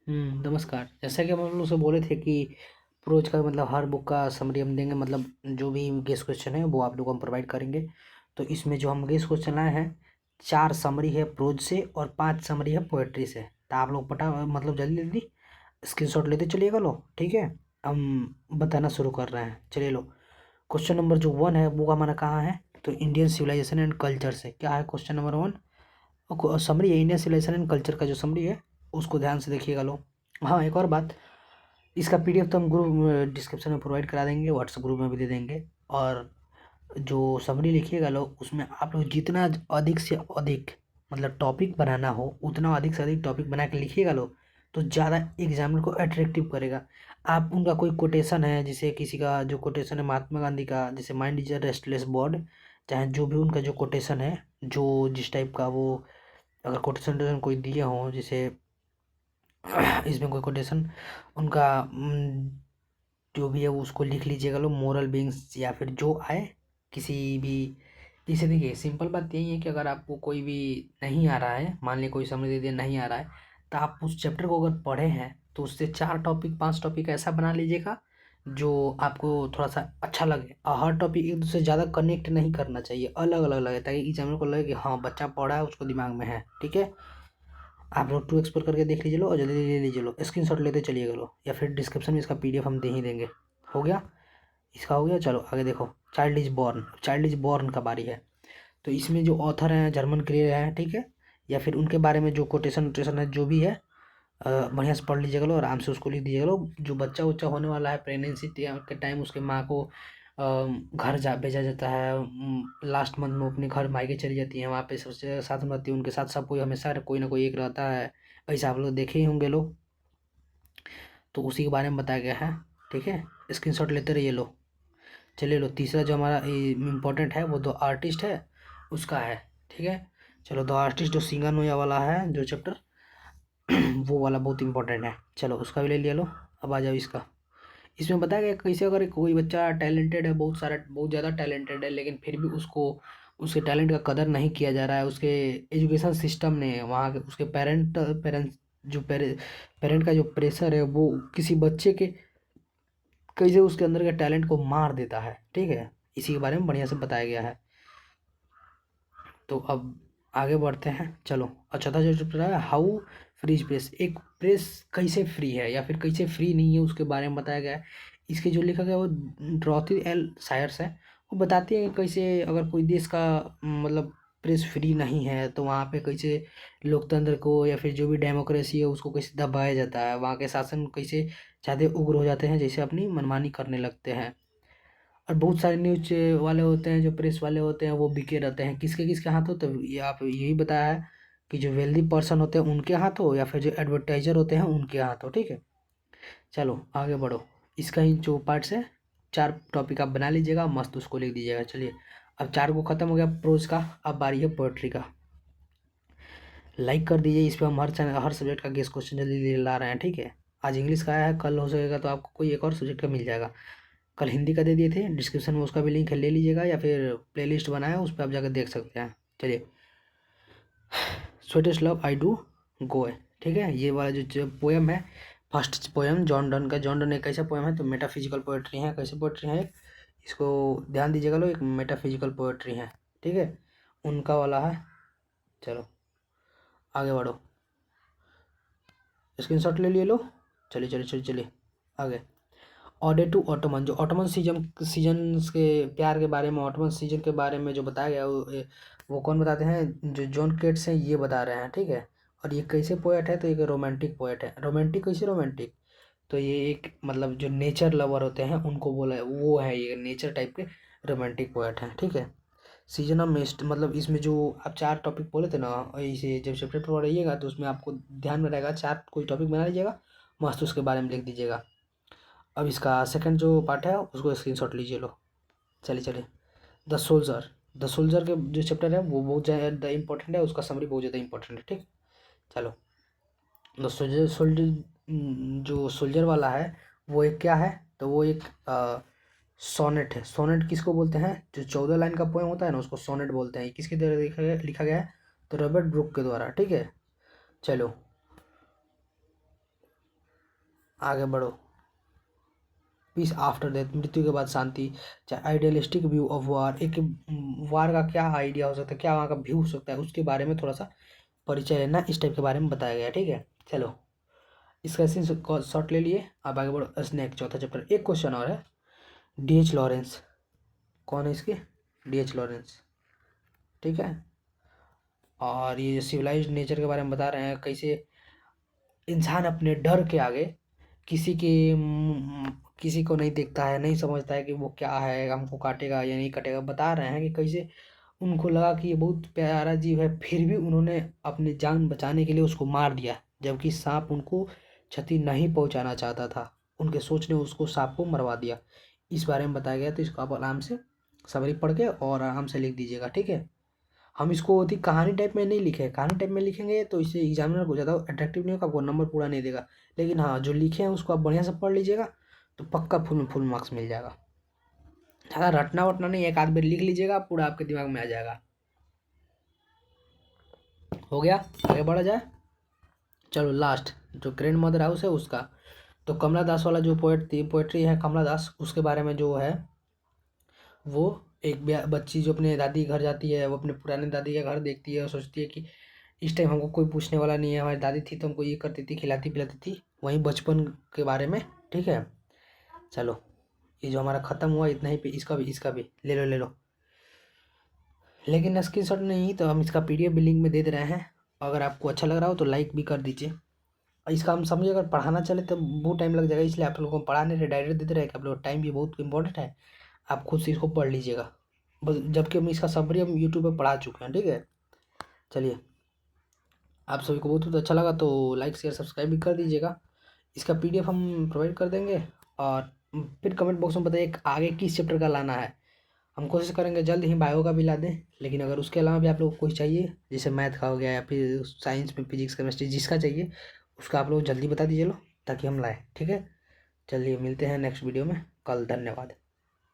नमस्कार। जैसा कि हम लोग से बोले थे कि प्रोज का मतलब हर बुक का समरी हम देंगे, मतलब जो भी गेस क्वेश्चन है वो आप लोग को हम प्रोवाइड करेंगे। तो इसमें जो हम गेस क्वेश्चन लाए हैं, 4 समरी है प्रोज से और 5 समरी है पोएट्री से। तो आप लोग मतलब जल्दी जल्दी स्क्रीनशॉट लेते चलिएगा लो, ठीक है। हम बताना शुरू कर रहे हैं, चलिए लो। क्वेश्चन नंबर जो 1 है वो हमारा कहाँ है, तो इंडियन सिविलाइजेशन एंड कल्चर से। क्या है क्वेश्चन नंबर 1? समरी है इंडियन सिविलाइजेशन एंड कल्चर का जो समरी है उसको ध्यान से देखिएगा लो। हाँ, एक और बात, इसका पीडीएफ तो हम ग्रुप डिस्क्रिप्शन में प्रोवाइड करा देंगे, व्हाट्सएप ग्रुप में भी दे देंगे। और जो समरी लिखिएगा लोग उसमें आप लोग जितना अधिक से अधिक मतलब टॉपिक बनाना हो उतना अधिक से अधिक टॉपिक बना के लिखिएगा लोग, तो ज़्यादा एग्जामिनर को अट्रैक्टिव करेगा। आप उनका कोई कोटेशन है, जैसे किसी का जो कोटेशन है महात्मा गांधी का, जैसे mind is a restless bird, चाहे जो भी उनका जो कोटेशन है, जो जिस टाइप का वो अगर कोटेशन कोई दिए हों, जैसे इसमें कोई कोटेशन उनका जो भी है वो उसको लिख लीजिएगा लो, मोरल बींग्स या फिर जो आए किसी भी। जैसे देखिए सिंपल बात यही है कि अगर आपको कोई भी नहीं आ रहा है, मान लिया कोई समझ लीजिए नहीं आ रहा है, तो आप उस चैप्टर को अगर पढ़े हैं तो उससे 4 टॉपिक 5 टॉपिक ऐसा बना लीजिएगा जो आपको थोड़ा सा अच्छा लगे। और हर टॉपिक एक दूसरे से ज़्यादा कनेक्ट नहीं करना चाहिए, अलग अलग लगे, ताकि एग्जामिनर को लगे कि हाँ बच्चा पढ़ा है, उसको दिमाग में है, ठीक है। आप लोग 2 एक्सप्लोर करके देख लीजिए लो और जल्दी ले लीजिए लो, स्क्रीनशॉट लेते चलिएगा लो, या फिर डिस्क्रिप्शन में इसका पीडीएफ हम दे ही देंगे। हो गया, इसका हो गया। चलो आगे देखो, चाइल्ड इज बॉर्न का बारी है। तो इसमें जो ऑथर हैं जर्मन क्लियर है, ठीक है। या फिर उनके बारे में जो कोटेशन वोटेशन है जो भी है, बढ़िया से पढ़ लीजिएगा लो, आराम से उसको लिख दीजिएगा लो। जो बच्चा उच्चा होने वाला है प्रेगनेंसी के टाइम उसके माँ को घर जा भेजा जाता है, लास्ट मंथ में अपने घर मायके चली जाती है, वहाँ पे सबसे साथ में रहती है, उनके साथ सब कोई हमेशा कोई ना कोई एक रहता है। ऐसा आप लोग देखे ही होंगे लोग, तो उसी के बारे में बताया गया है, ठीक है। स्क्रीनशॉट लेते रहिए लो। चलिए लो, तीसरा जो हमारा इम्पोर्टेंट है वो 2 आर्टिस्ट है, उसका है, ठीक है। चलो 2 आर्टिस्ट जो सिंगर नोया वाला है जो चैप्टर वो वाला बहुत इंपॉर्टेंट है, चलो उसका भी ले लिया लो। अब आ जाओ इसका। इसमें बताया गया कैसे अगर कोई बच्चा टैलेंटेड है, बहुत सारा बहुत ज़्यादा टैलेंटेड है, लेकिन फिर भी उसको उसके टैलेंट का कदर नहीं किया जा रहा है, उसके एजुकेशन सिस्टम ने, वहाँ के उसके पेरेंट्स जो पेरेंट का जो प्रेशर है वो किसी बच्चे के कैसे उसके अंदर के टैलेंट को मार देता है, ठीक है। इसी के बारे में बढ़िया से बताया गया है। तो अब आगे बढ़ते हैं, चलो। अच्छा था जो चैप्टर है हाउ फ्री प्रेस, एक प्रेस कैसे फ्री है या फिर कैसे फ्री नहीं है उसके बारे में बताया गया है। इसके जो लिखा गया वो ड्रॉथी एल सायर्स है। वो बताती है कि कैसे अगर कोई देश का मतलब प्रेस फ्री नहीं है तो वहाँ पे कैसे लोकतंत्र को या फिर जो भी डेमोक्रेसी है उसको कैसे दबाया जाता है, वहाँ के शासन कैसे ज़्यादा उग्र हो जाते हैं, जैसे अपनी मनमानी करने लगते हैं। और बहुत सारे न्यूज़ वाले होते हैं, जो प्रेस वाले होते हैं वो बिके रहते हैं, किसके किसके हाथ हो, तो ये आप यही बताया है कि जो वेल्दी पर्सन होते हैं उनके हाथ हो या फिर जो एडवर्टाइजर होते हैं उनके हाथ हो, ठीक है। चलो आगे बढ़ो। इसका ही जो पार्ट्स है, 4 टॉपिक आप बना लीजिएगा, मस्त उसको लिख दीजिएगा। चलिए, अब 4 को ख़त्म हो गया प्रोज का, अब बारी है पोएट्री का। लाइक कर दीजिए, इस पर हम हर सब्जेक्ट का गेस क्वेश्चन जल्दी जल्दी ला रहे हैं, ठीक है। आज इंग्लिश का आया है, कल हो सकेगा तो आपको कोई एक और सब्जेक्ट का मिल जाएगा। कल हिंदी का दे दिए थे, डिस्क्रिप्शन में उसका भी लिंक है, ले लीजिएगा, या फिर प्लेलिस्ट बनाया उस पर आप जाकर देख सकते हैं। चलिए, स्वेटेस्ट लव आई डू गो है, ठीक है। ये वाला जो पोएम है, फर्स्ट पोएम जॉन डन का। जॉन डन एक कैसा पोएम है, तो मेटाफिजिकल पोएट्री है। कैसे पोएट्री है, इसको ध्यान दीजिएगा लोग, एक मेटाफिजिकल पोएट्री है, ठीक है, उनका वाला है। चलो आगे बढ़ो, स्क्रीनशॉट ले लिए लो। चलिए चलिए चलिए चलिए आगे। ऑडे टू ऑटोमन, जो ऑटोमन सीजन के प्यार के बारे में, ऑटोमन सीजन के बारे में जो बताया गया वो कौन बताते हैं, जो जॉन केट्स हैं ये बता रहे हैं, ठीक है। और ये कैसे पोएट है, तो एक रोमांटिक पोएट है। रोमांटिक कैसे रोमांटिक, तो ये एक मतलब जो नेचर लवर होते हैं उनको बोला है, वो है ये नेचर टाइप के रोमांटिक पोएट हैं, ठीक है। सीजन ऑफ मिस्ट, मतलब इसमें जो आप 4 टॉपिक बोले थे ना, इसे जब सेपरेट पढ़िएगा तो उसमें आपको ध्यान में रहेगा, 4 कोई टॉपिक बना लीजिएगा, मस्त उसके बारे में लिख दीजिएगा। अब इसका सेकंड जो पार्ट है उसको स्क्रीनशॉट लीजिए लो। चलिए चलिए, द सोल्जर के जो चैप्टर है वो बहुत ज़्यादा इंपॉर्टेंट है, उसका समरी बहुत ज़्यादा इंपॉर्टेंट है, ठीक। चलो, द सोल्जर सोल्जर जो सोल्जर वाला है वो एक क्या है, तो वो एक सोनेट है। सोनेट किसको बोलते हैं, जो 14 लाइन का पोएम होता है ना उसको सोनेट बोलते हैं। किसके द्वारा लिखा गया है, तो रॉबर्ट ब्रुक के द्वारा, ठीक है। चलो आगे बढ़ो। पीस आफ्टर डेथ, मृत्यु के बाद शांति। आइडियलिस्टिक व्यू ऑफ वार, एक वार का क्या आइडिया हो सकता है, क्या वहाँ का व्यू हो सकता है, उसके बारे में थोड़ा सा परिचय लेना, इस टाइप के बारे में बताया गया है। ठीक है, चलो इसका सीन शॉर्ट ले लिए। अब आगे बढ़ो। स्नेक, चौथा चैप्टर। एक क्वेश्चन और है। डीएच लॉरेंस कौन है इसके? DH Lawrence. ठीक है, और ये सिविलाइज्ड नेचर के बारे में बता रहे हैं, कैसे इंसान अपने डर के आगे किसी के किसी को नहीं देखता है, नहीं समझता है कि वो क्या है, हमको काटेगा या नहीं काटेगा। बता रहे हैं कि कैसे उनको लगा कि ये बहुत प्यारा जीव है, फिर भी उन्होंने अपनी जान बचाने के लिए उसको मार दिया, जबकि सांप उनको क्षति नहीं पहुंचाना चाहता था। उनके सोच ने उसको सांप को मरवा दिया। इस बारे में बताया गया। तो इसको आप आराम से समरी पढ़ के और आराम से लिख दीजिएगा। ठीक है, हम इसको अधिक कहानी टाइप में नहीं लिखे, कहानी टाइप में लिखेंगे तो इससे एग्जामिनर को ज़्यादा अट्रैक्टिव नहीं होगा, आपको नंबर पूरा नहीं देगा। लेकिन हाँ, जो लिखे हैं उसको आप बढ़िया से पढ़ लीजिएगा तो पक्का फुल मार्क्स मिल जाएगा। ज़्यादा रटना वटना नहीं, एक आध बार लिख लीजिएगा, पूरा आपके दिमाग में आ जाएगा। हो गया, आगे बढ़ा जाए। चलो लास्ट, जो ग्रैंड मदर हाउस है उसका, तो कमला दास वाला जो पोएट्री है कमला दास, उसके बारे में जो है वो एक बच्ची जो अपने दादी के घर जाती है, वो अपने पुराने दादी का घर देखती है और सोचती है कि इस टाइम हमको कोई पूछने वाला नहीं है, हमारी दादी थी तो हमको ये करती थी, खिलाती पिलाती थी, वहीं बचपन के बारे में। ठीक है, चलो ये जो हमारा ख़त्म हुआ इतना ही पे, इसका भी ले लो। लेकिन स्क्रीनशॉट नहीं, तो हम इसका पीडीएफ भी लिंक में दे रहे हैं। अगर आपको अच्छा लग रहा हो तो लाइक भी कर दीजिए। और इसका हम समझिए अगर पढ़ाना चले तो बहुत टाइम लग जाएगा, इसलिए आप लोगों को पढ़ा नहीं रहे, डायरेक्ट देते रहे कि आप लोग टाइम भी बहुत इंपॉर्टेंट है, आप खुद से इसको पढ़ लीजिएगा। बस जबकि हम इसका समरी हम यूट्यूब पर पढ़ा चुके हैं। ठीक है, चलिए, आप सभी को बहुत बहुत अच्छा लगा तो लाइक शेयर सब्सक्राइब भी कर दीजिएगा। इसका पीडीएफ हम प्रोवाइड कर देंगे, और फिर कमेंट बॉक्स में बताइए आगे किस चैप्टर का लाना है। हम कोशिश करेंगे जल्द ही बायो का भी ला दें, लेकिन अगर उसके अलावा भी आप लोग को कोई चाहिए, जैसे मैथ का हो गया या फिर साइंस में फिजिक्स केमिस्ट्री, जिसका चाहिए उसका आप लोग जल्दी बता दीजिए लो, ताकि हम लाएँ। ठीक है, चलिए मिलते हैं नेक्स्ट वीडियो में कल। धन्यवाद।